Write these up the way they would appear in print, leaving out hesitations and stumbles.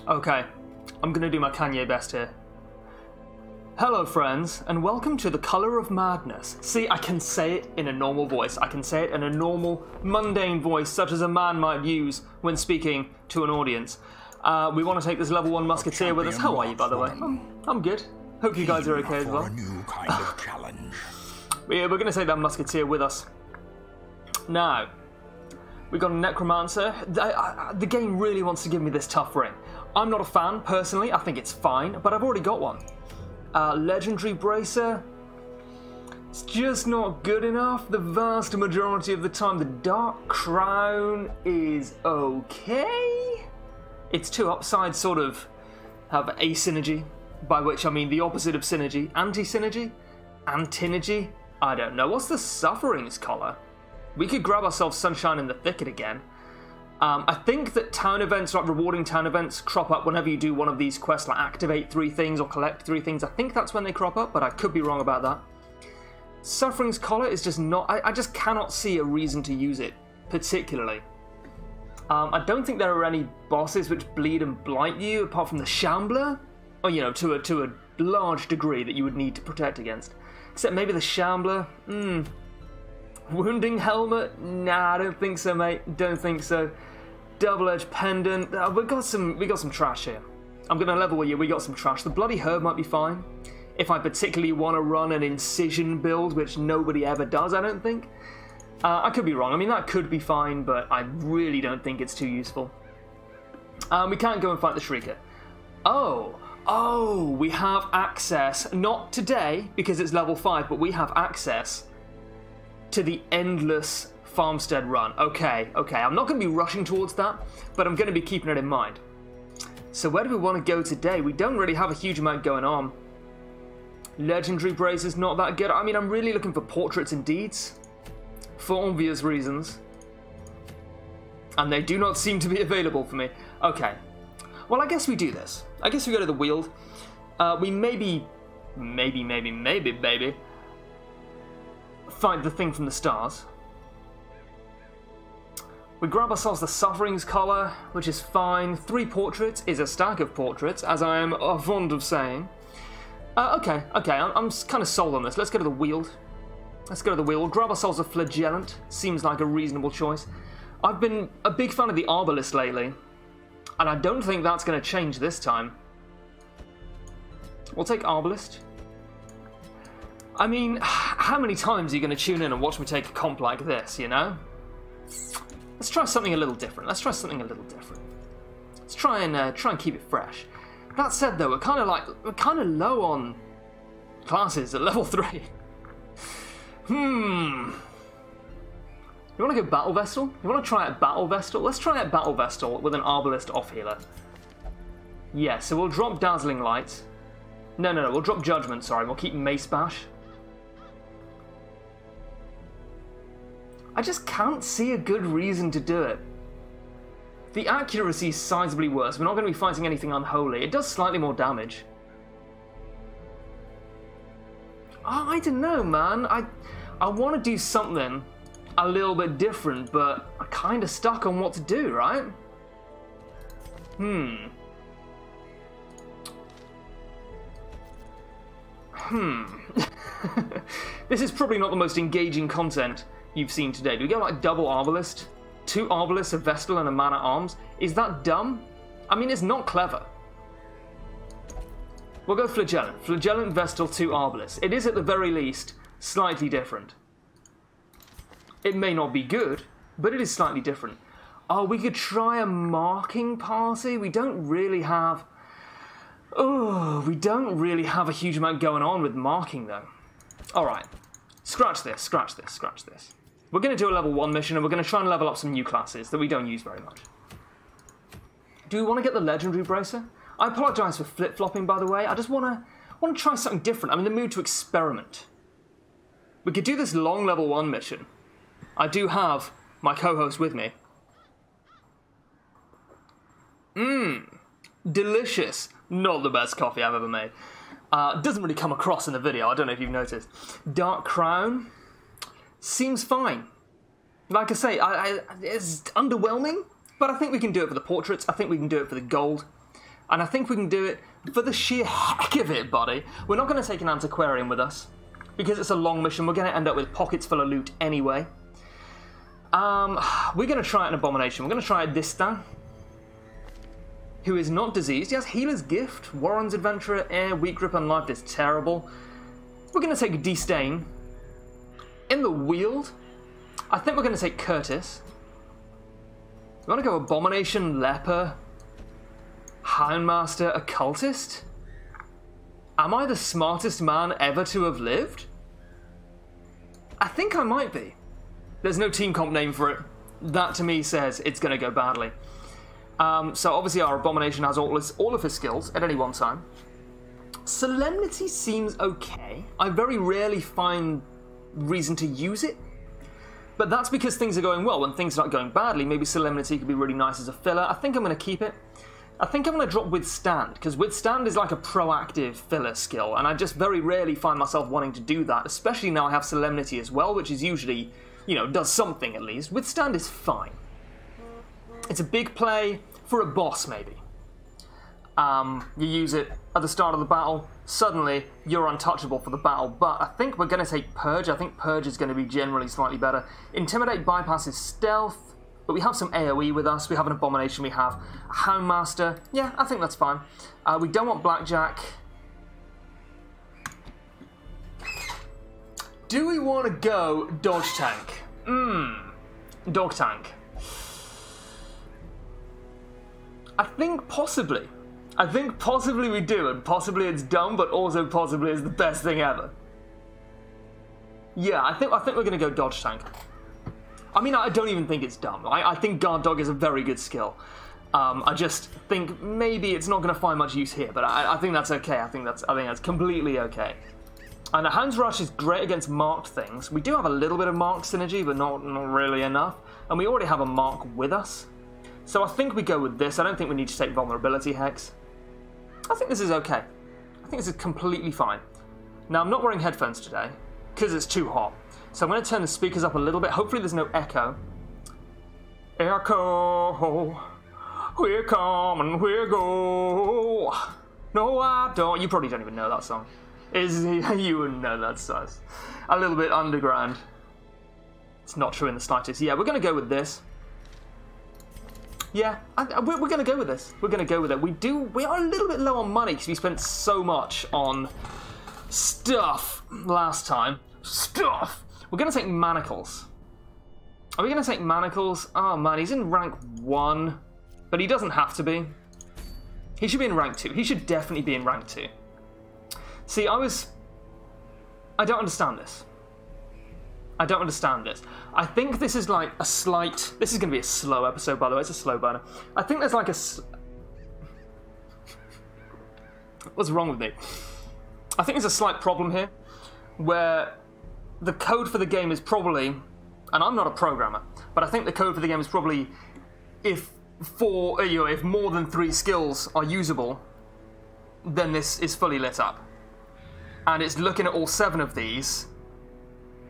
Okay, I'm gonna do my Kanye best here. Hello friends, and welcome to The Color of Madness. See, I can say it in a normal voice. I can say it in a normal, mundane voice, such as a man might use when speaking to an audience. We want to take this level 1 musketeer with us. How are you, by the way? I'm good. Hope you guys are okay as well. A new kind of challenge. We're going to take that musketeer with us. Now, we've got a necromancer. The game really wants to give me this tough ring. I'm not a fan, personally. I think it's fine, but I've already got one. Legendary bracer. It's just not good enough. The vast majority of the time, the Dark Crown is okay. Its two upsides sort of have asymmetry, by which I mean the opposite of synergy. Anti-synergy? Antinergy? I don't know. What's the Suffering's collar? We could grab ourselves Sunshine in the Thicket again. I think that town events, like rewarding town events, crop up whenever you do one of these quests, like activate 3 things or collect 3 things. I think that's when they crop up, but I could be wrong about that. Suffering's collar is just not... I just cannot see a reason to use it, particularly. I don't think there are any bosses which bleed and blight you, apart from the Shambler. Or, you know, to a large degree that you would need to protect against. Except maybe the Shambler. Wounding Helmet? Nah, I don't think so, mate. Don't think so. Double-edged pendant. We got some trash here. I'm gonna level with you. We got some trash. The Bloody Herb might be fine. If I particularly want to run an incision build, which nobody ever does, I don't think. I could be wrong. I mean, that could be fine, but I really don't think it's too useful. We can't go and fight the Trinket. Oh, we have access. Not today, because it's level 5, but we have access to the endless farmstead run. Okay. I'm not going to be rushing towards that, but I'm going to be keeping it in mind. So where do we want to go today? We don't really have a huge amount going on. Legendary Brace is not that good. I mean, I'm really looking for portraits and deeds, for obvious reasons. And they do not seem to be available for me. Okay. Well, I guess we do this. I guess we go to the Weald. We maybe, find the thing from the stars. We grab ourselves the Suffering's collar, which is fine. 3 portraits is a stack of portraits, as I am fond of saying. Okay, I'm kind of sold on this. Let's go to the Weald. Grab ourselves a Flagellant. Seems like a reasonable choice. I've been a big fan of the Arbalist lately, and I don't think that's going to change this time. We'll take Arbalist. I mean, how many times are you going to tune in and watch me take a comp like this, you know? Let's try something a little different. Let's try and keep it fresh. That said, though, we're kind of low on classes at level 3. You want to go Battle Vestal? You want to try out Battle Vestal? Let's try out Battle Vestal with an Arbalist off healer. Yeah, so we'll drop Dazzling Light. No, we'll drop Judgment, sorry. We'll keep Mace Bash. I just can't see a good reason to do it. The accuracy is sizably worse. We're not going to be fighting anything unholy. It does slightly more damage. Oh, I don't know, man. I want to do something a little bit different, but I'm kind of stuck on what to do, right? This is probably not the most engaging content you've seen today. Do we go like double Arbalist? 2 Arbalists, a Vestal, and a Man-at-Arms? Is that dumb? I mean, it's not clever. We'll go Flagellant. Flagellant, Vestal, 2 Arbalists. It is, at the very least, slightly different. It may not be good, but it is slightly different. Oh, we could try a marking party? We don't really have... Oh, we don't really have a huge amount going on with marking, though. Alright. Scratch this. We're going to do a level 1 mission, and we're going to try and level up some new classes that we don't use very much. Do we want to get the Legendary Bracer? I apologise for flip-flopping, by the way. I just want to try something different. I'm in the mood to experiment. We could do this long level 1 mission. I do have my co-host with me. Delicious. Not the best coffee I've ever made. Doesn't really come across in the video. I don't know if you've noticed. Dark Crown seems fine. Like I say, it's underwhelming, but I think we can do it for the portraits. I think we can do it for the gold. And I think we can do it for the sheer heck of it, buddy. We're not going to take an antiquarian with us, because it's a long mission. We're going to end up with pockets full of loot anyway. We're going to try an abomination. We're going to try this down, who is not diseased. He has Healer's Gift, Warren's Adventurer, Air, Weak Grip, and Life is terrible. We're going to take Disdain. In the Weald, I think we're going to take Curtis. We want to go Abomination, Leper, Houndmaster, Occultist? Am I the smartest man ever to have lived? I think I might be. There's no team comp name for it. That to me says it's going to go badly. So obviously our Abomination has all of his skills at any one time. Solemnity seems okay. I very rarely find reason to use it. But that's because things are going well. When things are not going badly, maybe Solemnity could be really nice as a filler. I think I'm going to keep it. I think I'm going to drop Withstand, because Withstand is like a proactive filler skill, and I just very rarely find myself wanting to do that, especially now I have Solemnity as well, which is usually, you know, does something at least. Withstand is fine. It's a big play for a boss, maybe. You use it at the start of the battle, suddenly you're untouchable for the battle, but I think we're going to take Purge. I think Purge is going to be generally slightly better. Intimidate bypasses stealth, but we have some AoE with us, we have an Abomination, we have a Houndmaster. Yeah, I think that's fine. We don't want Blackjack. Do we want to go Dodge Tank? Dog Tank. I think possibly. I think possibly we do, and possibly it's dumb, but also possibly it's the best thing ever. Yeah, I think we're going to go Dodge Tank. I mean, I don't even think it's dumb. I think Guard Dog is a very good skill. I just think maybe it's not going to find much use here, but I think that's okay. I think that's completely okay. And the Hound's Rush is great against marked things. We do have a little bit of marked synergy, but not really enough. And we already have a mark with us. So I think we go with this. I don't think we need to take Vulnerability Hex. I think this is okay. I think this is completely fine. Now, I'm not wearing headphones today, because it's too hot. So I'm going to turn the speakers up a little bit. Hopefully there's no echo. Echo, we're coming, we go. No, I don't. You probably don't even know that song. You wouldn't know that song. A little bit underground. It's not true in the slightest. Yeah, we're going to go with this. Yeah, we're going to go with this. We're going to go with it. We are a little bit low on money because we spent so much on stuff last time. Stuff! We're going to take Manacles. Are we going to take Manacles? Oh man, he's in rank 1, but he doesn't have to be. He should be in rank 2. He should definitely be in rank 2. See, I don't understand this. I don't understand this. I think this is like a slight... This is going to be a slow episode, by the way. It's a slow burner. I think there's like a... What's wrong with me? I think there's a slight problem here, where the code for the game is probably... And I'm not a programmer, but I think the code for the game is probably if more than 3 skills are usable, then this is fully lit up. And it's looking at all 7 of these,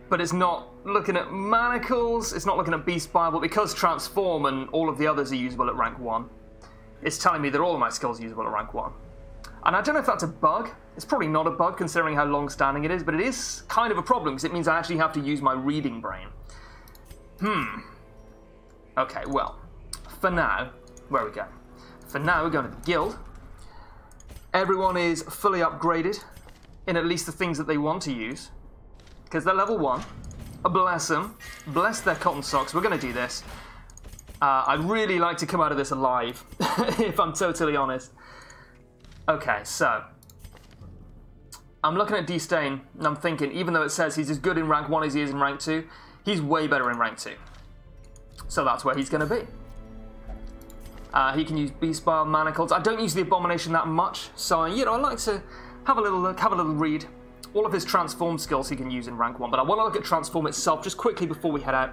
but it's not looking at Manacles, it's not looking at Beast Bible, because Transform and all of the others are usable at rank 1. It's telling me that all of my skills are usable at rank 1. And I don't know if that's a bug. It's probably not a bug considering how long-standing it is, but it is kind of a problem because it means I actually have to use my reading brain. Okay, well, for now, where are we going? For now, we're going to the guild. Everyone is fully upgraded in at least the things that they want to use, because they're level 1. Bless them. Bless their cotton socks. We're going to do this. I'd really like to come out of this alive, if I'm totally honest. Okay, so I'm looking at Disdain, and I'm thinking, even though it says he's as good in rank 1 as he is in rank 2, he's way better in rank 2. So that's where he's going to be. He can use Beast Bile, Manacles. I don't use the Abomination that much, so, you know, I like to have a little look, have a little read. All of his Transform skills he can use in rank 1, but I want to look at Transform itself just quickly before we head out,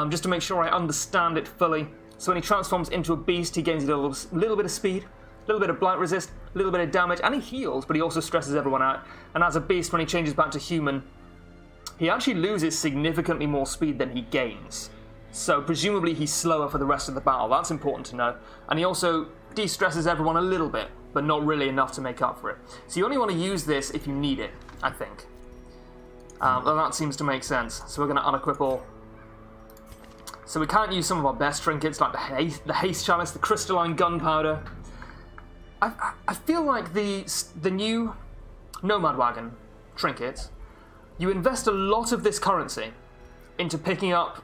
just to make sure I understand it fully. So when he transforms into a beast, he gains a little bit of speed, a little bit of blight resist, a little bit of damage, and he heals, but he also stresses everyone out. And as a beast, when he changes back to human, he actually loses significantly more speed than he gains. So presumably he's slower for the rest of the battle. That's important to know. And he also de-stresses everyone a little bit, but not really enough to make up for it. So you only want to use this if you need it, I think. Well, that seems to make sense. So we're going to unequip all. So we can't use some of our best trinkets, like the haste chalice, the crystalline gunpowder. I feel like the new Nomad Wagon trinkets, you invest a lot of this currency into picking up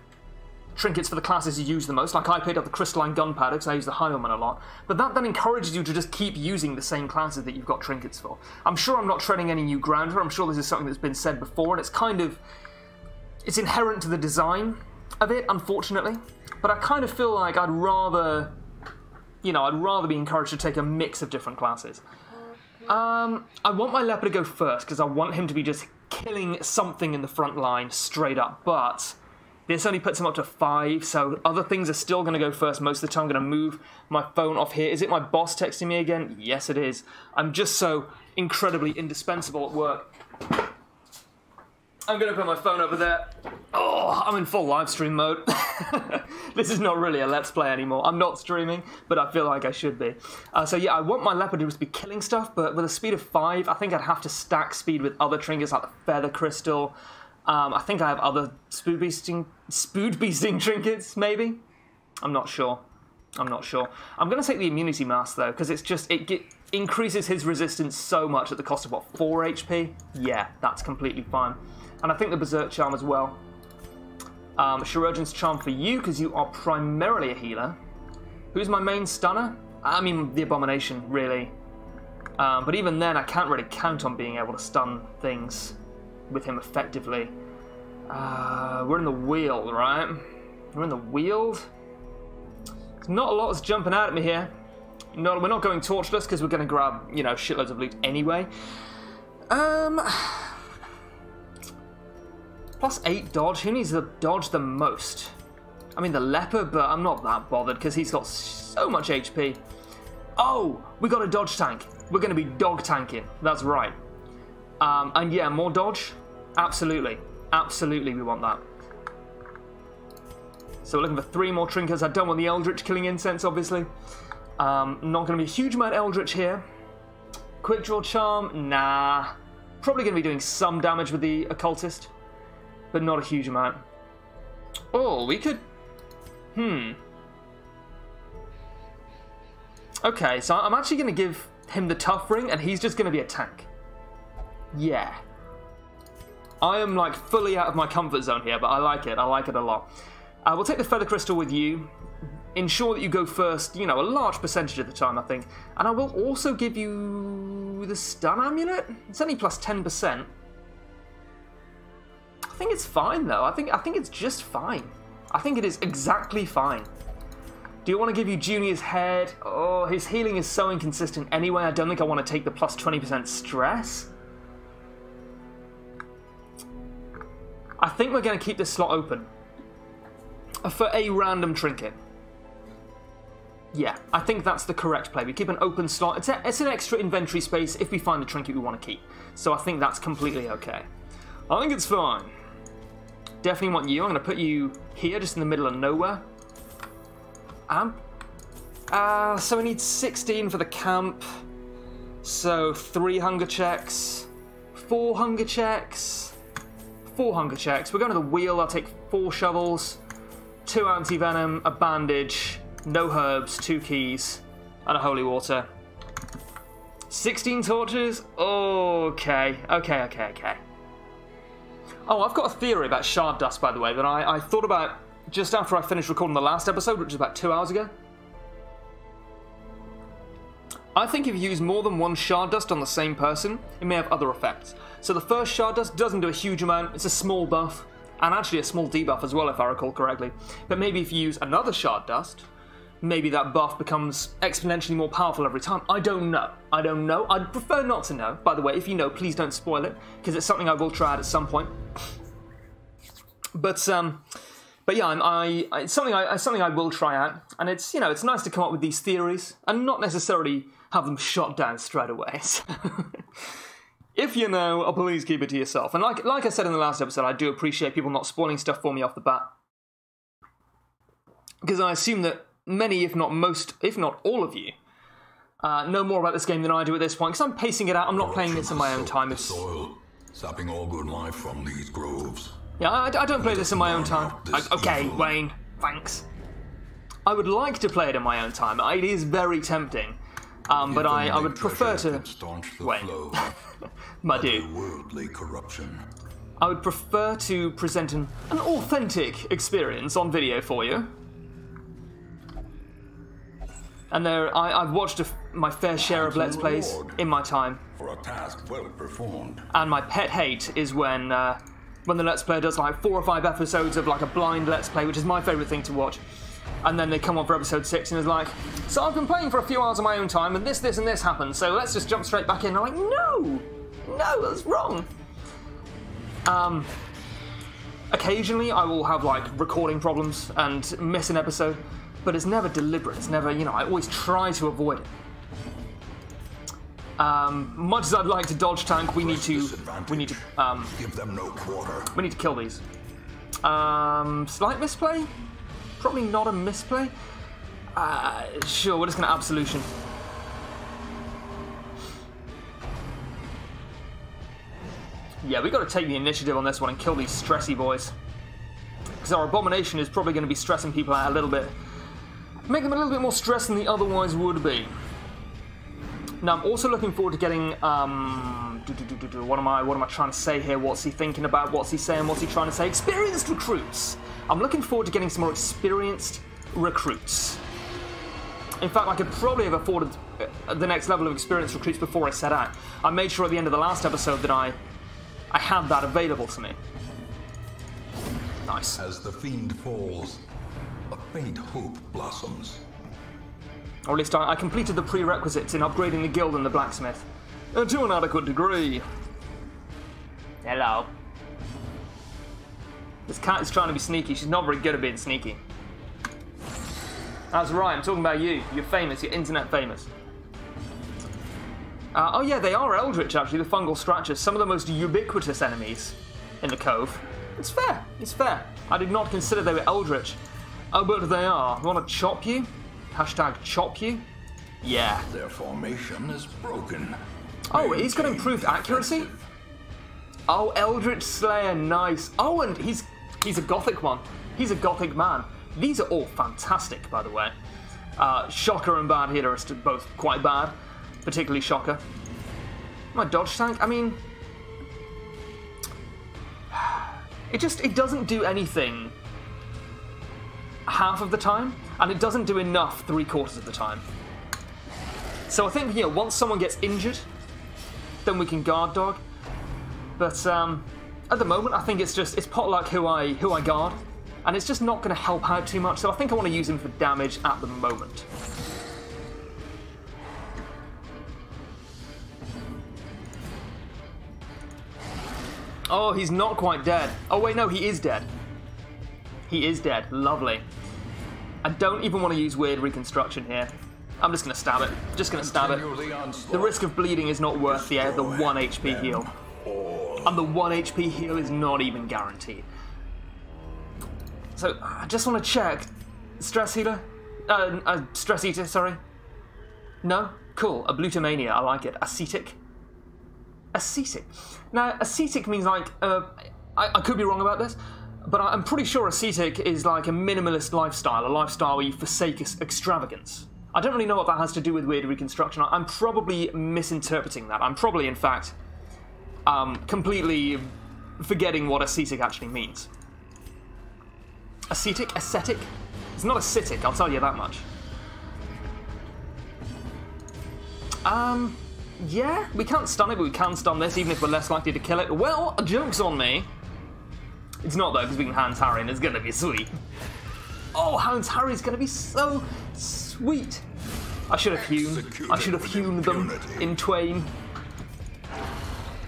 trinkets for the classes you use the most. Like I picked up the crystalline gunpowder because I use the Highwayman a lot. But that then encourages you to just keep using the same classes that you've got trinkets for. I'm sure I'm not treading any new ground here. I'm sure this is something that's been said before, and it's inherent to the design of it, unfortunately. But I kind of feel like I'd rather be encouraged to take a mix of different classes. I want my leopard to go first because I want him to be just killing something in the front line straight up, but this only puts him up to 5, so other things are still going to go first most of the time. I'm going to move my phone off here. Is it my boss texting me again? Yes, it is. I'm just so incredibly indispensable at work. I'm going to put my phone over there. Oh, I'm in full live stream mode. This is not really a Let's Play anymore. I'm not streaming, but I feel like I should be. So yeah, I want my leopard to just be killing stuff, but with a speed of 5, I think I'd have to stack speed with other trinkets like the feather crystal. I think I have other spood beasting trinkets, maybe? I'm not sure. I'm going to take the immunity mask, though, because it increases his resistance so much at the cost of, what, 4 HP? Yeah, that's completely fine. And I think the Berserk Charm as well. Chirurgeon's Charm for you, because you are primarily a healer. Who's my main stunner? I mean, the Abomination, really. But even then, I can't really count on being able to stun things with him effectively. We're in the Weald, right? We're in the Weald. There's not a lot that's jumping out at me here. No, we're not going torchless because we're going to grab, shitloads of loot anyway. Plus 8 dodge. Who needs to dodge the most? I mean, the leopard, but I'm not that bothered because he's got so much HP. Oh, we got a dodge tank. We're going to be dog tanking. That's right. And yeah, more dodge. Absolutely. Absolutely, we want that. So we're looking for 3 more trinkets. I don't want the Eldritch killing incense, obviously. Not going to be a huge amount of Eldritch here. Quick Draw Charm? Nah. Probably going to be doing some damage with the Occultist, but not a huge amount. Oh, we could... Okay, so I'm actually going to give him the Tough Ring, and he's just going to be a tank. Yeah. I am, like, fully out of my comfort zone here, but I like it. I like it a lot. We'll take the Feather Crystal with you. Ensure that you go first, a large percentage of the time, I think. And I will also give you the Stun Amulet. It's only plus 10%. I think it's fine, though. I think it's just fine. I think it is exactly fine. Do you want to give you Junior's Head? Oh, his healing is so inconsistent anyway. I don't think I want to take the plus 20% stress. I think we're going to keep this slot open for a random trinket. Yeah, I think that's the correct play. We keep an open slot. It's an extra inventory space if we find a trinket we want to keep. So I think that's completely okay. I think it's fine. Definitely want you. I'm going to put you here, just in the middle of nowhere. So we need 16 for the camp. So 3 hunger checks. 4 hunger checks. 4 hunger checks. We're going to the Weald. I'll take 4 shovels. 2 anti-venom. A bandage. No herbs. 2 keys. And a holy water. 16 torches? Okay. Okay. Oh, I've got a theory about shard dust, by the way, that I thought about just after I finished recording the last episode, which was about 2 hours ago. I think if you use more than 1 shard dust on the same person, it may have other effects. So the first shard dust doesn't do a huge amount, it's a small buff, and actually a small debuff as well, if I recall correctly. But maybe if you use another shard dust, maybe that buff becomes exponentially more powerful every time. I don't know. I'd prefer not to know. By the way, if you know, please don't spoil it, because it's something I will try out at some point. But yeah, it's something I will try out, and it's it's nice to come up with these theories and not necessarily have them shot down straight away. So if you know, please keep it to yourself. And like I said in the last episode, I do appreciate people not spoiling stuff for me off the bat. because I assume that many, if not most, if not all of you, know more about this game than I do at this point, because I'm pacing it out. I'm not playing this in my own time. It's... soil, sapping all good life from these groves. Yeah, I don't play this in my own time. Okay, Wayne, thanks. I would like to play it in my own time. It is very tempting, but I would prefer to... Wayne, my dude. Worldly corruption. I would prefer to present an authentic experience on video for you. And I've watched my fair share of Let's Plays in my time. For a task well performed. And my pet hate is when the Let's Player does like 4 or 5 episodes of like a blind Let's Play, which is my favourite thing to watch. And then they come on for episode 6 and it's like, so I've been playing for a few hours on my own time and this and this happened, so let's just jump straight back in. And I'm like, no, that's wrong. Occasionally I will have like recording problems and miss an episode, but it's never deliberate. It's never, I always try to avoid it. Much as I'd like to dodge tank, we need to give them no quarter. We need to kill these. Slight misplay? Probably not a misplay. Sure, we're just gonna absolution. Yeah, we got to take the initiative on this one and kill these stressy boys. Because our abomination is probably going to be stressing people out a little bit. Make them a little bit more stressed than they otherwise would be. Now, I'm also looking forward to getting, what am I trying to say here? What's he thinking about? What's he saying? What's he trying to say? Experienced recruits. I'm looking forward to getting some more experienced recruits. In fact, I could probably have afforded the next level of experienced recruits before I set out. I made sure at the end of the last episode that I had that available to me. Nice. As the fiend falls, a faint hope blossoms. Or at least I completed the prerequisites in upgrading the guild and the blacksmith. To an adequate degree. Hello. This cat is trying to be sneaky. She's not very good at being sneaky. That's right, I'm talking about you. You're famous, you're internet famous. Oh yeah, they are Eldritch actually, the fungal scratchers. Some of the most ubiquitous enemies in the cove. It's fair, it's fair. I did not consider they were Eldritch. Oh, but they are. You want to chop you? Hashtag chop you? Yeah. Their formation is broken. Oh, he's got improved accuracy? Oh, Eldritch Slayer, nice. Oh, and he's a gothic one. He's a gothic man. These are all fantastic, by the way. Shocker and Bad Healer are both quite bad. Particularly Shocker. My dodge tank, I mean... It doesn't do anything half of the time, and it doesn't do enough 3/4 of the time. So I think, once someone gets injured, then we can guard dog. But at the moment, I think it's potluck who I guard, and it's just not going to help out too much, so I think I want to use him for damage at the moment. Oh, he's not quite dead. Oh wait, no, he is dead. He is dead. Lovely. I don't even want to use weird reconstruction here. I'm just going to stab it. Just going to stab it. The risk of bleeding is not worth the 1 HP heal. And the 1 HP heal is not even guaranteed. So, I just want to check. Stress healer? Stress eater, sorry. No? Cool. Ablutomania, I like it. Ascetic? Ascetic. Now, ascetic means like, I could be wrong about this, but I'm pretty sure ascetic is like a minimalist lifestyle, a lifestyle where you forsake extravagance. I don't really know what that has to do with weird reconstruction. I'm probably misinterpreting that. I'm probably, in fact, completely forgetting what ascetic actually means. Ascetic? Ascetic? It's not ascetic, I'll tell you that much. Yeah, we can't stun it, but we can stun this, even if we're less likely to kill it. Well, joke's on me. It's not, though, because we can Hound's Harry, and it's going to be sweet. Oh, Hound's Harry is going to be so sweet. I should have hewn them in twain.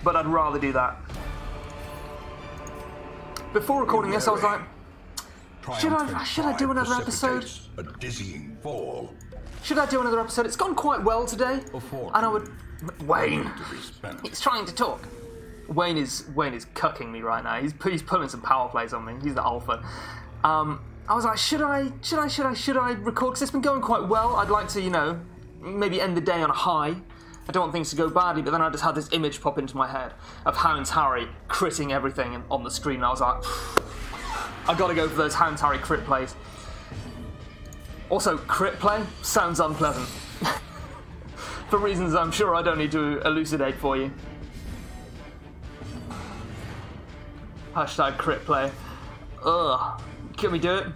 But I'd rather do that. Before recording this, I was like, should I do another episode? A dizzying fall. Should I do another episode? It's gone quite well today, and I would... Wayne! He's trying to talk. Wayne is cucking me right now. He's pulling some power plays on me. He's the alpha. I was like, should I record? Because it's been going quite well. I'd like to, you know, maybe end the day on a high. I don't want things to go badly, but then I just had this image pop into my head of Hounds Harry critting everything on the screen, and I was like, I've got to go for those Hounds Harry crit plays. Also, crit play sounds unpleasant. For reasons I'm sure I don't need to elucidate for you. Hashtag crit play. Ugh. Can we do it?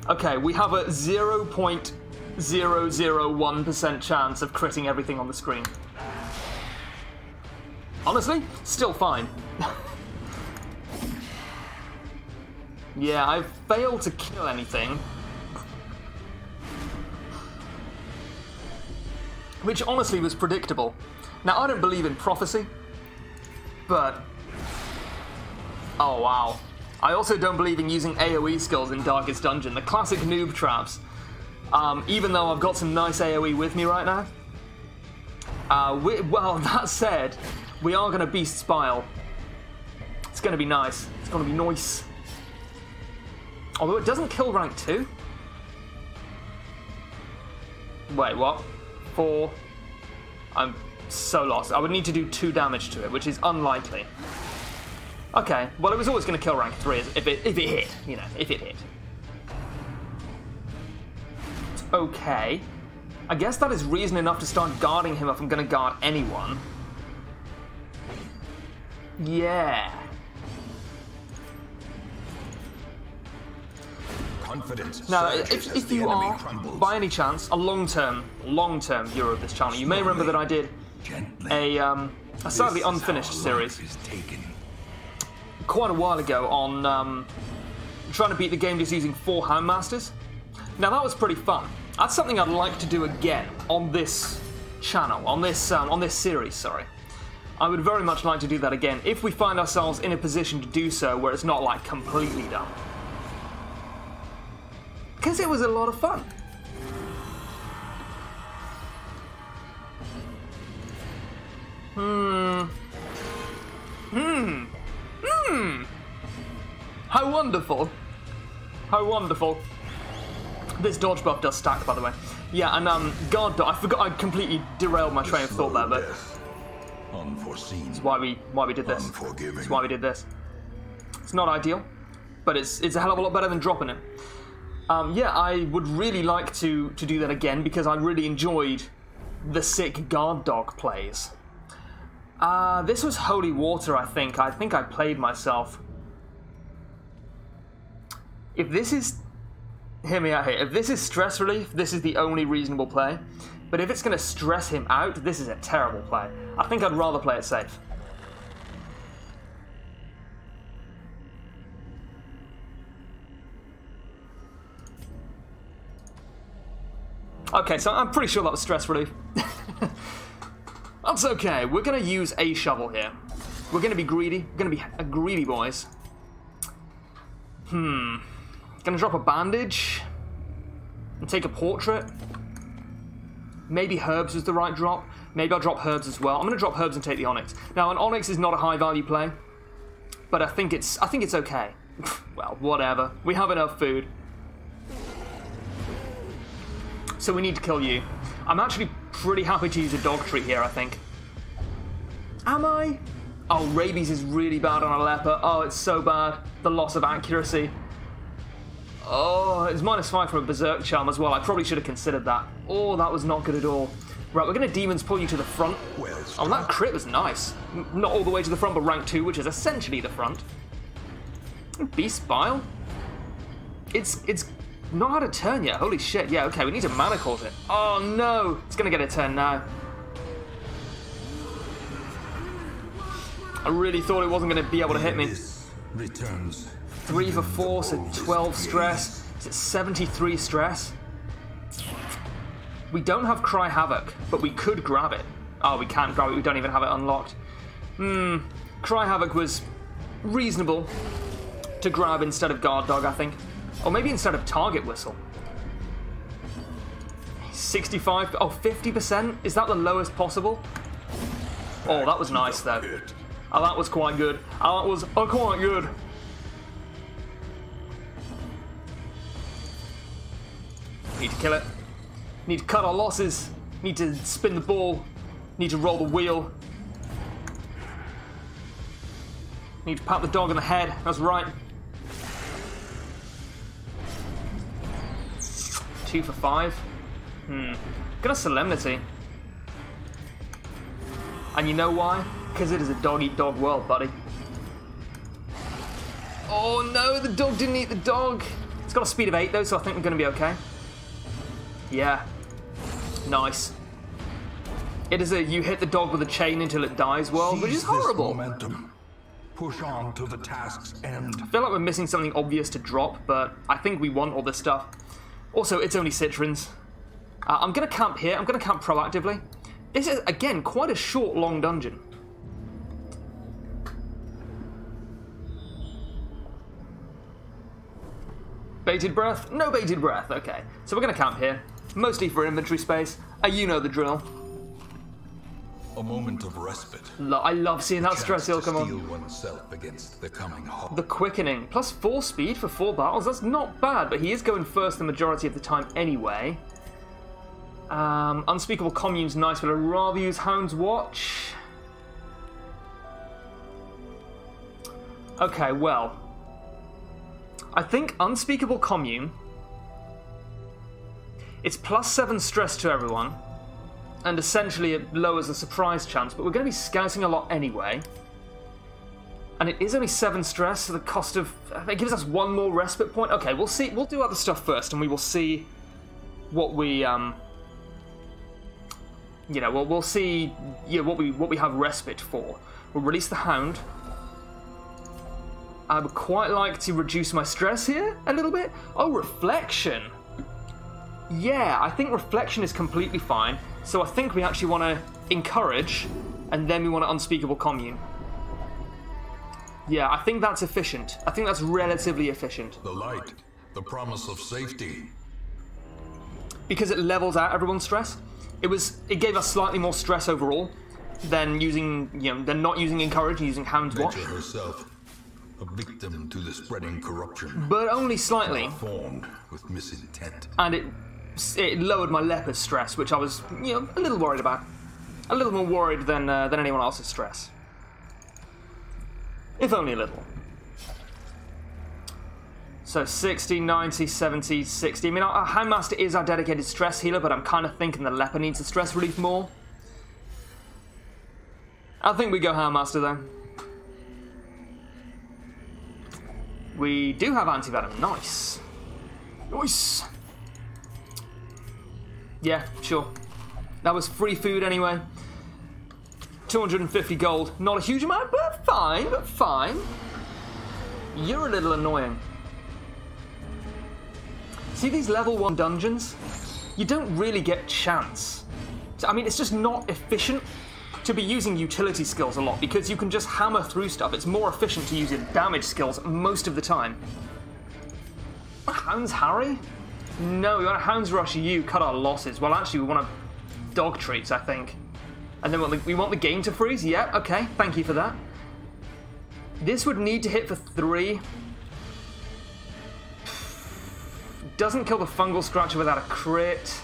Okay, we have a 0.001% chance of critting everything on the screen. Honestly, still fine. Yeah, I've failed to kill anything. Which honestly was predictable. Now, I don't believe in prophecy, but... oh, wow. I also don't believe in using AoE skills in Darkest Dungeon, the classic noob traps. Even though I've got some nice AoE with me right now. Well, that said, we are going to Beast Spile. It's going to be nice. It's going to be nice. Although it doesn't kill rank 2. Wait, what? 4. I'm so lost. I would need to do 2 damage to it, which is unlikely. Okay, well, it was always going to kill rank 3 if it hit, you know, if it hit. Okay. I guess that is reason enough to start guarding him if I'm going to guard anyone. Yeah. Confidence. Now, if you are, by any chance, a long-term viewer of this channel, you may remember that I did a sadly unfinished series quite a while ago on trying to beat the game just using 4 Houndmasters. Now, that was pretty fun. That's something I'd like to do again on this channel, on this series, sorry. I would very much like to do that again if we find ourselves in a position to do so where it's not, like, completely done. Because it was a lot of fun. How wonderful. How wonderful. This dodge buff does stack, by the way. Yeah, and guard dodge. I forgot. I completely derailed my train of thought there, but unforeseen. It's why we did this. Unforgiving. It's why we did this. It's not ideal, but it's a hell of a lot better than dropping it. Yeah, I would really like to do that again because I really enjoyed the sick guard dog plays. This was Holy Water, I think. I think I played myself. If this is... hear me out here. If this is stress relief, this is the only reasonable play. But if it's going to stress him out, this is a terrible play. I think I'd rather play it safe. Okay, so I'm pretty sure that was stress relief. That's okay. We're going to use a shovel here. We're going to be greedy. We're going to be greedy boys. Going to drop a bandage. And take a portrait. Maybe herbs is the right drop. Maybe I'll drop herbs as well. I'm going to drop herbs and take the onyx. Now, an onyx is not a high value play. But I think it's okay. Well, whatever. We have enough food. So we need to kill you. I'm actually pretty happy to use a dog treat here, I think. Am I? Oh, rabies is really bad on a leper. Oh, it's so bad. The loss of accuracy. Oh, it's -5 from a berserk charm as well. I probably should have considered that. Oh, that was not good at all. Right, we're going to demons pull you to the front. Oh, that crit was nice. Not all the way to the front, but rank 2, which is essentially the front. Beast Bile? It's not had a turn yet. Holy shit. Yeah, okay, we need to manacles it. Oh, no. It's going to get a turn now. I really thought it wasn't going to be able to hit me. 3 for 4, so 12 stress. Is it 73 stress? We don't have Cry Havoc, but we could grab it. Oh, we can't grab it. We don't even have it unlocked. Cry Havoc was reasonable to grab instead of Guard Dog, I think. Or maybe instead of Target Whistle. 65, oh, 50%? Is that the lowest possible? Oh, that was nice, though. Oh, that was quite good. Oh, that was quite good. Need to kill it. Need to cut our losses. Need to spin the ball. Need to roll the wheel. Need to pat the dog on the head. That's right. 2 for 5. Got a Solemnity. And you know why? Because it is a dog-eat-dog world, buddy. Oh no, the dog didn't eat the dog. It's got a speed of 8 though, so I think we're going to be okay. Yeah. Nice. It is a you hit the dog with a chain until it dies world, which is horrible. Momentum. Push on to the task's end. I feel like we're missing something obvious to drop, but I think we want all this stuff. Also, it's only citrons. I'm going to camp here. I'm going to camp proactively. This is, again, quite a short, long dungeon. Bated breath? No bated breath. Okay. So we're going to camp here. Mostly for inventory space. You know the drill. A moment of respite. I love seeing that stress heal come on. Steel oneself against the coming horror. The quickening. Plus 4 speed for 4 battles. That's not bad, but he is going first the majority of the time anyway. Unspeakable Commune's nice, but I'd rather use Hound's Watch. Okay, well. I think Unspeakable Commune. It's plus 7 stress to everyone. And essentially it lowers the surprise chance, but we're going to be scouting a lot anyway. And it is only 7 stress, so the cost of... It gives us 1 more respite point. Okay, we'll see. We'll do other stuff first, and we will see what we... You know, we'll see what we have respite for. We'll release the Hound. I would quite like to reduce my stress here a little bit. Oh, Reflection. Yeah, I think Reflection is completely fine. So I think we actually want to encourage, and then we want to Unspeakable Commune. Yeah, I think that's efficient. I think that's relatively efficient. The light, the promise of safety. Because it levels out everyone's stress. It gave us slightly more stress overall than using, than not using Encourage and using Hound's Watch. Nature herself, a victim to the spreading corruption. But only slightly. Formed with misintent. And it lowered my leopard stress, which I was, a little worried about. A little more worried than anyone else's stress. If only a little. So 60, 90, 70, 60. I mean, our Houndmaster is our dedicated stress healer, but I'm kind of thinking the leopard needs the stress relief more. I think we go Houndmaster though. We do have anti-venom. Nice. Nice. Yeah, sure. That was free food anyway. 250 gold. Not a huge amount, but fine, You're a little annoying. See these level 1 dungeons? You don't really get chance. I mean, it's just not efficient to be using utility skills a lot because you can just hammer through stuff. It's more efficient to use your damage skills most of the time. Hounds Harry? No, we want to Hounds Rush you, cut our losses. Well, actually, we want to dog treats, I think. And then we want the game to freeze? Yeah, okay, thank you for that. This would need to hit for 3. Doesn't kill the Fungal Scratcher without a crit.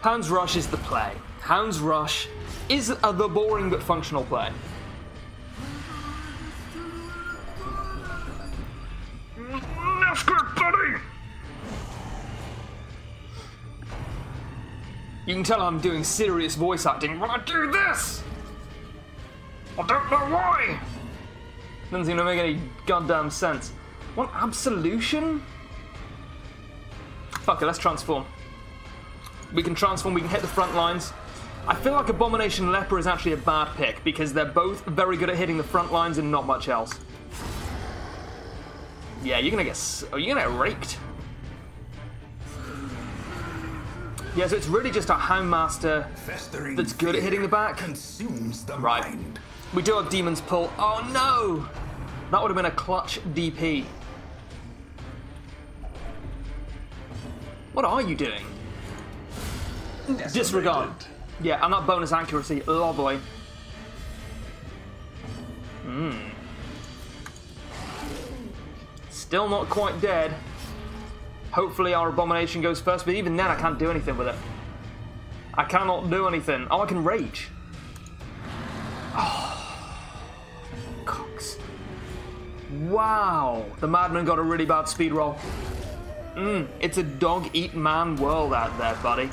Hounds Rush is the play. Hounds Rush is the boring but functional play. That's good, buddy! You can tell I'm doing serious voice acting when I do this! I don't know why! Doesn't seem to make any goddamn sense. Want Absolution? Fuck it, let's transform. We can transform, we can hit the front lines. I feel like Abomination Leper is actually a bad pick because they're both very good at hitting the front lines and not much else. Yeah, you're gonna get raked. Yeah, so it's really just a Houndmaster that's good at hitting the back. Consumes the right. mind. We do have Demon's Pull. Oh no! That would have been a clutch DP. What are you doing? Disregard. Yeah, and that bonus accuracy, lovely. Still not quite dead. Hopefully our abomination goes first, but even then I can't do anything with it. I cannot do anything. Oh, I can rage. Oh, cocks. Wow, the madman got a really bad speed roll. It's a dog-eat-man world out there, buddy.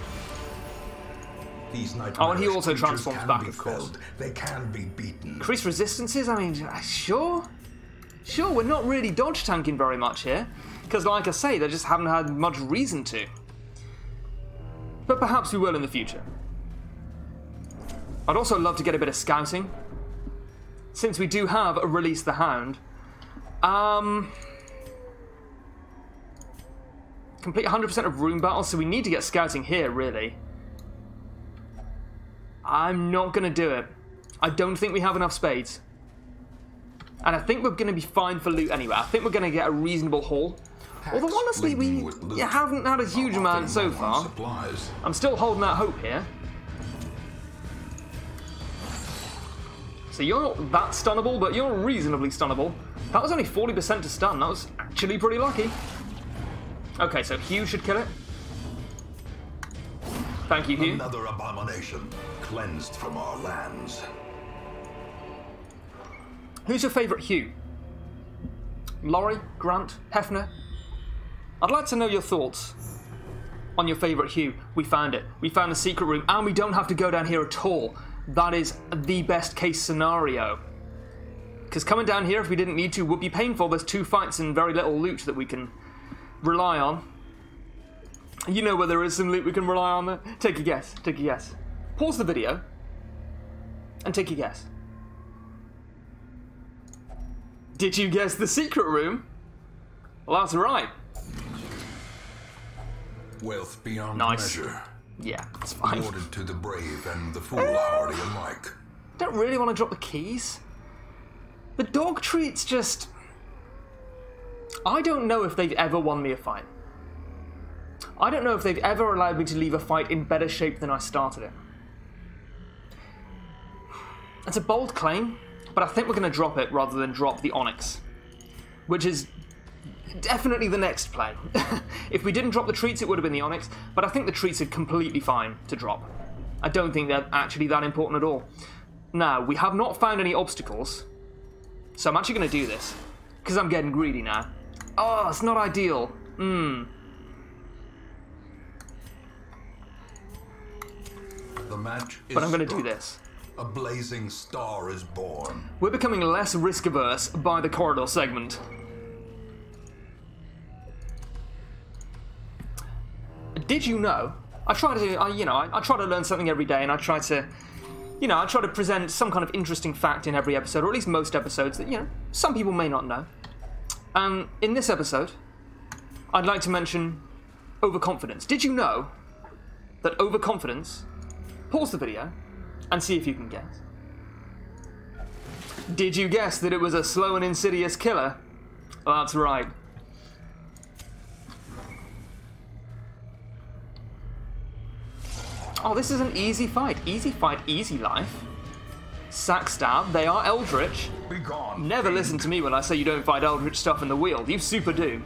These oh, and he also transforms back, of course. They can be beaten. Increased resistances? I mean, sure. Sure, we're not really dodge tanking very much here. Because, like I say, they just haven't had much reason to. But perhaps we will in the future. I'd also love to get a bit of scouting. Since we do have a Release the Hound. Complete 100% of room battles, so we need to get scouting here, really. I'm not going to do it. I don't think we have enough spades. And I think we're going to be fine for loot anyway. I think we're going to get a reasonable haul. Although, honestly, we haven't had a huge amount so far. Supplies. I'm still holding that hope here. So you're not that stunnable, but you're reasonably stunnable. That was only 40% to stun. That was actually pretty lucky. Okay, so Hugh should kill it. Thank you, Hugh. Another abomination cleansed from our lands. Who's your favourite Hugh? Laurie, Grant, Hefner? I'd like to know your thoughts on your favourite Hugh. We found it. We found the secret room, and we don't have to go down here at all. That is the best case scenario. Because coming down here, if we didn't need to, would be painful. There's 2 fights and very little loot that we can rely on. You know where there is some loot we can rely on there. Take a guess. Take a guess. Pause the video and take a guess. Did you guess the secret room? Well, that's right. Wealth beyond Nice. measure. Yeah, that's fine. Awarded to the brave and the foolhardy alike. Don't really want to drop the keys. The dog treats just... I don't know if they've ever won me a fight. I don't know if they've ever allowed me to leave a fight in better shape than I started it. It's a bold claim, but I think we're going to drop it rather than drop the Onyx. Which is definitely the next play. If we didn't drop the treats, it would have been the Onyx, but I think the treats are completely fine to drop. I don't think they're actually that important at all. Now, we have not found any obstacles, so I'm actually going to do this, because I'm getting greedy now. Oh, it's not ideal. The match is But I'm going to do struck. this. A blazing star is born. We're becoming less risk-averse by the corridor segment. Did you know? I try to learn something every day, and I try to, I try to present some kind of interesting fact in every episode, or at least most episodes that, some people may not know. And in this episode, I'd like to mention overconfidence. Did you know that overconfidence? Pause the video and see if you can guess. Did you guess that it was a slow and insidious killer? Well, that's right. Oh, this is an easy fight. Easy fight, easy life. Sack stab, they are eldritch. Be gone. Never listen to me when I say you don't fight eldritch stuff in the Weald. You super do.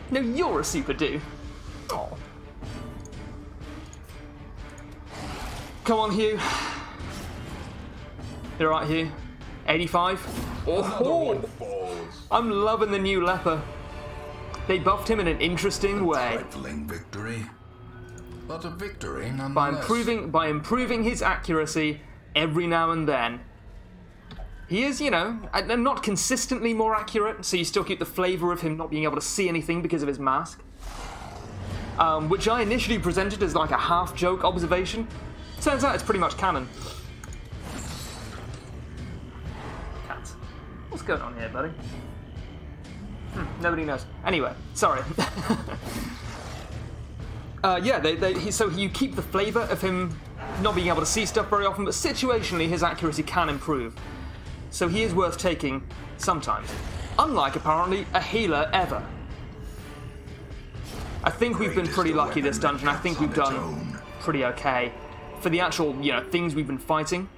No, you're a super do. Oh. Come on, Hugh. You're right, Hugh. 85. Oh, I'm loving the new leper. They buffed him in an interesting way. Trifling victory, but a victory nonetheless. By improving his accuracy every now and then. He is, not consistently more accurate, so you still keep the flavour of him not being able to see anything because of his mask. Which I initially presented as like a half-joke observation. Turns out it's pretty much canon. Cat. What's going on here, buddy? Nobody knows. Anyway, sorry. So you keep the flavour of him not being able to see stuff very often, but situationally his accuracy can improve. So he is worth taking sometimes. Unlike, apparently, a healer ever. I think we've been pretty lucky this dungeon. I think we've done pretty okay. For the actual, things we've been fighting.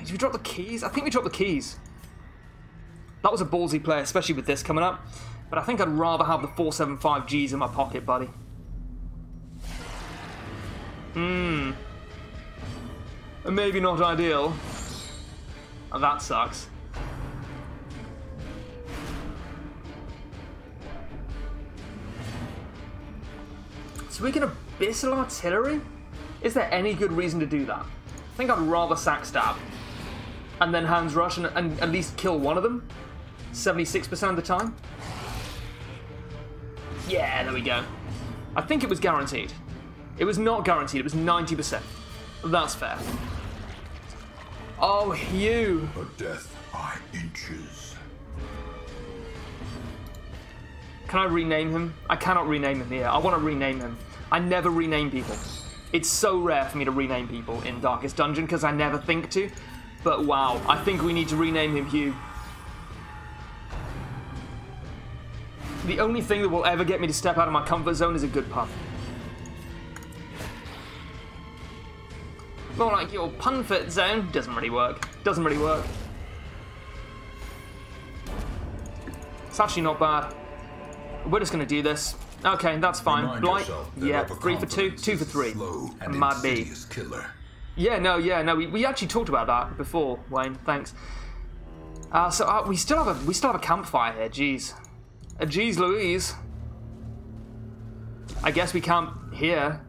Did we drop the keys? I think we dropped the keys. That was a ballsy play, especially with this coming up. But I think I'd rather have the 475Gs in my pocket, buddy. Maybe not ideal. Oh, that sucks. So we can Abyssal Artillery? Is there any good reason to do that? I think I'd rather sack stab. And then hands rush and at least kill one of them. 76% of the time. Yeah, there we go. I think it was guaranteed. It was not guaranteed, it was 90%. That's fair. Oh, Hugh. A death by inches. Can I rename him? I cannot rename him here. I want to rename him. I never rename people. It's so rare for me to rename people in Darkest Dungeon because I never think to. But wow, I think we need to rename him Hugh. The only thing that will ever get me to step out of my comfort zone is a good pun. More like your pun-fit zone. Doesn't really work. Doesn't really work. It's actually not bad. We're just going to do this. Okay, that's fine. Blight, yeah, 3 for 2, 2 for 3. Might be. Yeah, no. We actually talked about that before, Wayne. Thanks. So we still have a campfire here. Jeez, jeez, Louise. I guess we camp here.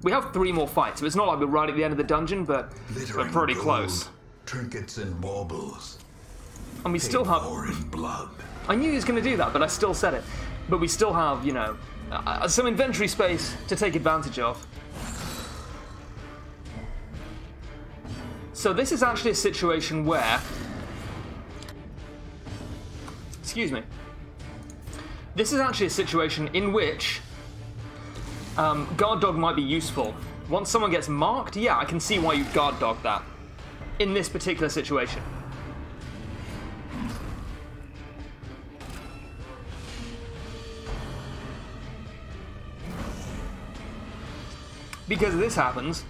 We have 3 more fights, so it's not like we're right at the end of the dungeon, but we're pretty close. Trinkets and baubles. And we still have. Blood. I knew he was going to do that, but I still said it. But we still have, you know, some inventory space to take advantage of. So this is actually a situation where... Excuse me. This is actually a situation in which guard dog might be useful. Once someone gets marked, yeah, I can see why you'd guard dog that. In this particular situation. Because this happens.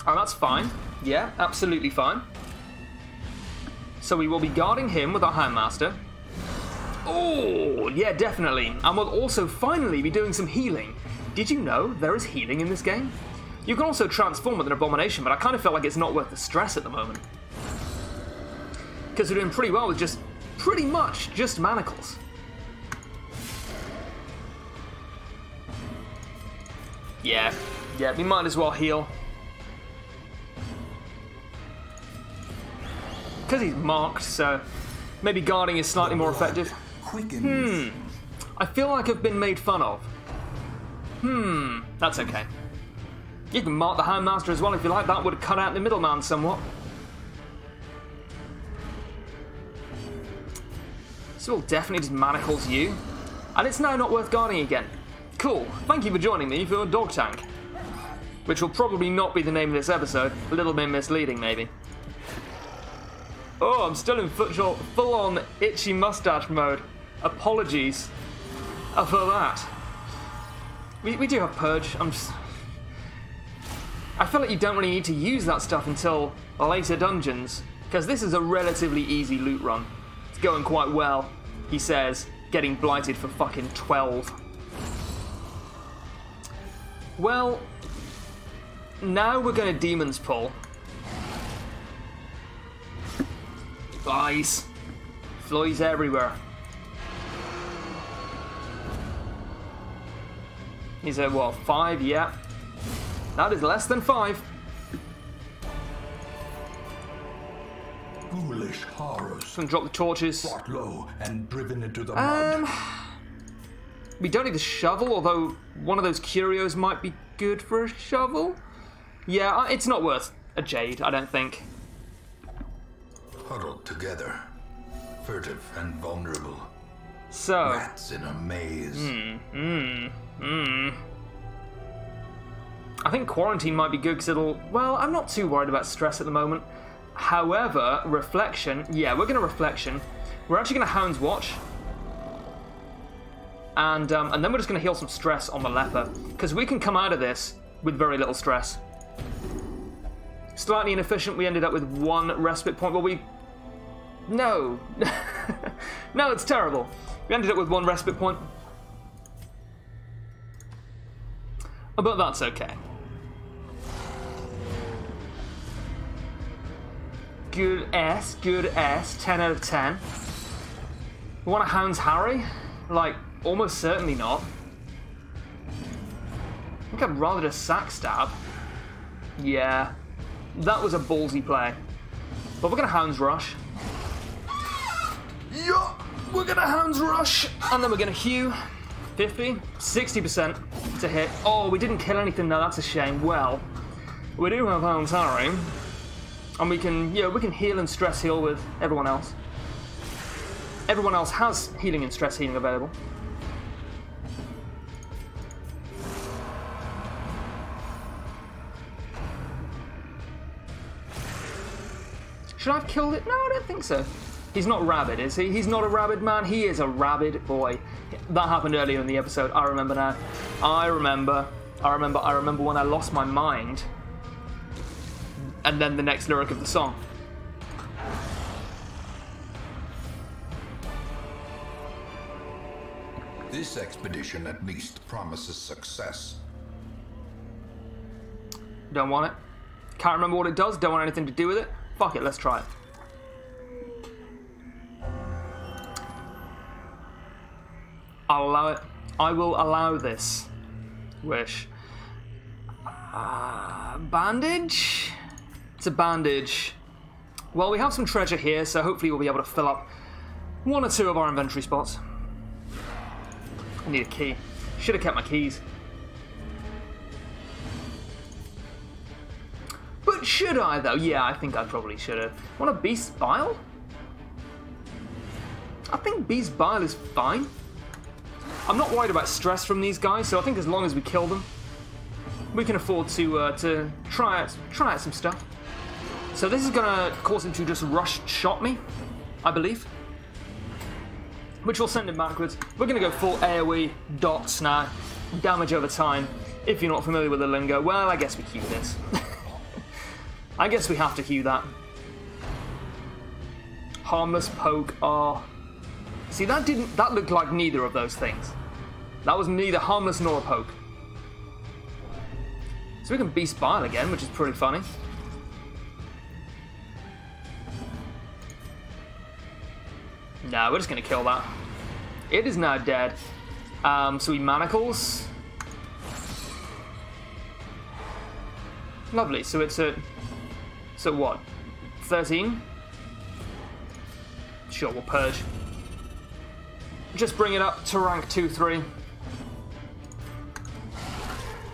Oh, that's fine. Yeah, absolutely fine. So we will be guarding him with our Handmaster. Oh, yeah, definitely. And we'll also finally be doing some healing. Did you know there is healing in this game? You can also transform with an Abomination, but I kind of feel like it's not worth the stress at the moment. Because we're doing pretty well with just, pretty much, just manacles. Yeah, we might as well heal. Because he's marked, so maybe guarding is slightly more effective. I feel like I've been made fun of. That's okay. You can mark the Handmaster as well if you like. That would cut out the middleman somewhat. So we'll definitely just manacles you. And it's now not worth guarding again. Cool. Thank you for joining me for Dog Tank. Which will probably not be the name of this episode. A little bit misleading, maybe. Oh, I'm still in full-on itchy mustache mode. Apologies for that. We do have Purge. I feel like you don't really need to use that stuff until later dungeons. Because this is a relatively easy loot run. It's going quite well, he says, getting blighted for fucking 12. Well, now we're going to Demon's Pull. Flies. Flies everywhere. He's at what, 5? Yeah. That is less than 5. Foolish horrors. Gonna drop the torches. Brought low and driven into the mud. We don't need the shovel, although one of those curios might be good for a shovel. Yeah, it's not worth a jade, I don't think. Huddled together, furtive and vulnerable. So rats in a maze. I think quarantine might be good because it'll... Well, I'm not too worried about stress at the moment. However, reflection... Yeah, we're going to reflection. We're actually going to Hound's Watch. And then we're just going to heal some stress on the leper. Because we can come out of this with very little stress. Slightly inefficient. We ended up with 1 respite point. Well, we... No. No, it's terrible. We ended up with 1 respite point. But that's okay. Good S, good S. 10 out of 10. We want a Hound's Harry? Like, almost certainly not. I think I'd rather just sack stab. Yeah, that was a ballsy play. But we're gonna Hound's Rush. Yeah, we're gonna Hound's Rush, and then we're gonna Hugh. 50, 60% to hit. Oh, we didn't kill anything though, that's a shame. Well, we do have Hound's Harry, and we can heal and stress heal with everyone else. Everyone else has healing and stress healing available. Should I have killed it? No, I don't think so. He's not rabid, is he? He's not a rabid man. He is a rabid boy. That happened earlier in the episode. I remember now. I remember when I lost my mind. And then the next lyric of the song. This expedition at least promises success. Don't want it. Can't remember what it does. Don't want anything to do with it. Fuck it, let's try it. I'll allow it. I will allow this. Wish. Bandage? It's a bandage. Well, we have some treasure here, so hopefully we'll be able to fill up 1 or 2 of our inventory spots. I need a key. Should have kept my keys. But should I, though? Yeah, I think I probably should have. Want a Beast's Bile? I think Beast's Bile is fine. I'm not worried about stress from these guys, so I think as long as we kill them, we can afford to try out some stuff. So this is gonna cause him to just rush shot me, I believe, which will send him backwards. We're gonna go full AoE dots now, damage over time. If you're not familiar with the lingo, well, I guess we Hugh this. I guess we have to Hugh that. Harmless poke. Oh. See, that looked like neither of those things. That was neither harmless nor a poke. So we can Beast Bile again, which is pretty funny. No, we're just gonna kill that. It is now dead. So he manacles. Lovely, so it's at... So what? 13? Sure, we'll purge. Just bring it up to rank 2-3.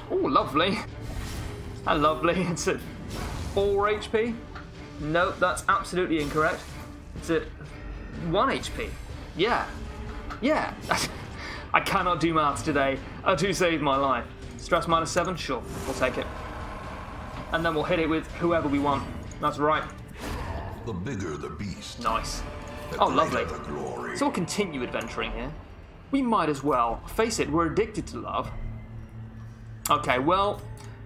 Oh, lovely. How lovely. It's at 4 HP. Nope, that's absolutely incorrect. It's at 1 HP. Yeah. Yeah. I cannot do maths today. A2 saved my life. Stress -7? Sure, we'll take it. And then we'll hit it with whoever we want. That's right. The bigger the beast. Nice. Oh, lovely. So we'll continue adventuring here. We might as well. Face it, we're addicted to love. Okay, well,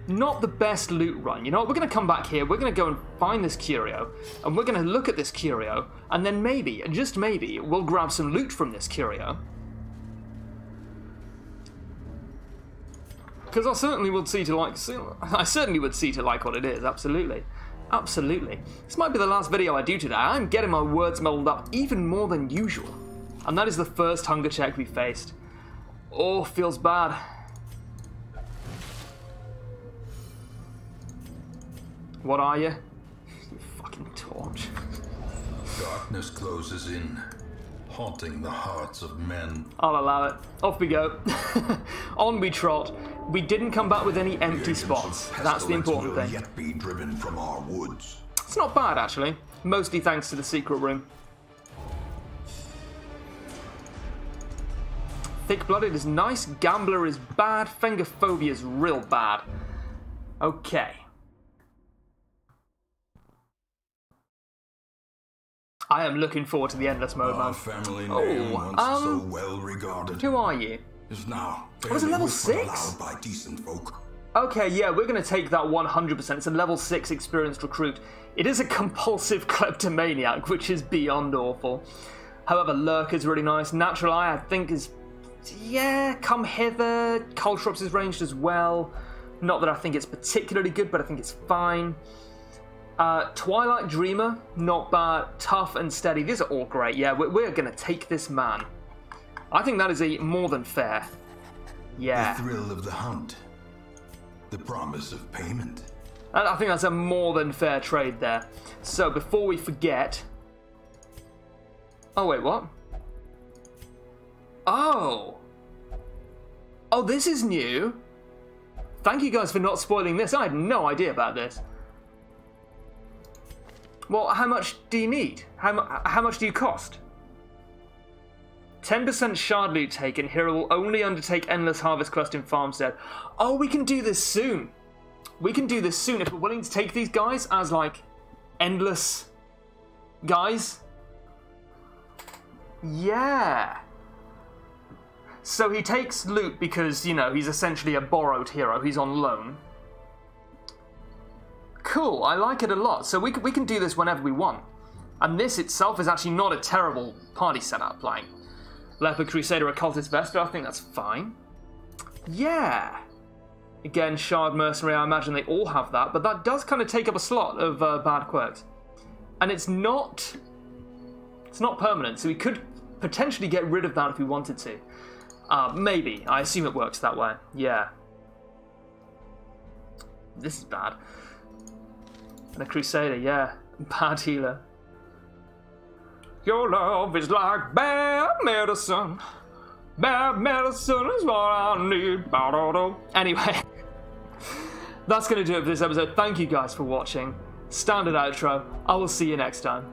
not the best loot run. You know what? We're going to come back here. We're going to go and find this curio. And we're going to look at this curio. And then maybe, just maybe, we'll grab some loot from this curio. Because I certainly would see to like... I certainly would see to like what it is. Absolutely. Absolutely. This might be the last video I do today. I'm getting my words muddled up even more than usual. And that is the first hunger check we faced. Oh, feels bad. What are you? You fucking torch. Darkness closes in, haunting the hearts of men. I'll allow it. Off we go. On we trot. We didn't come back with any empty spots. That's the important thing. Yet be driven from our woods. It's not bad, actually. Mostly thanks to the secret room. Thick-blooded is nice. Gambler is bad. Fengophobia is real bad. Okay. I am looking forward to the endless mode, man. Our family name, once so well regarded, who are you? is now Was it level 6? allowed by decent folk. Okay, yeah, we're going to take that 100%. It's a level 6 experienced recruit. It is a compulsive kleptomaniac, which is beyond awful. However, Lurker's really nice. Natural Eye, I think, is... yeah, Come Hither. Caltrops is ranged as well. Not that I think it's particularly good, but I think it's fine. Twilight Dreamer, not bad. Tough and Steady, these are all great. Yeah, we're going to take this man. I think that is a more than fair. Yeah. The thrill of the hunt. The promise of payment. I think that's a more than fair trade there. So, before we forget... oh, wait, what? Oh! Oh, this is new. Thank you guys for not spoiling this. I had no idea about this. Well, how much do you need? How much do you cost? 10% shard loot taken. Hero will only undertake Endless Harvest quest in Farmstead. Oh, we can do this soon. We can do this soon if we're willing to take these guys as, like, endless guys. Yeah. So he takes loot because, you know, he's essentially a borrowed hero. He's on loan. Cool, I like it a lot. So we can do this whenever we want. And this itself is actually not a terrible party setup. Like, Leopard Crusader, Occultist Vesper, I think that's fine. Yeah. Again, Shard Mercenary, I imagine they all have that. But that does kind of take up a slot of bad quirks. And it's not permanent, so we could potentially get rid of that if we wanted to. Maybe. I assume it works that way. Yeah. This is bad. And a Crusader, yeah. Bad healer. Your love is like bad medicine. Bad medicine is what I need. Anyway. That's going to do it for this episode. Thank you guys for watching. Standard outro. I will see you next time.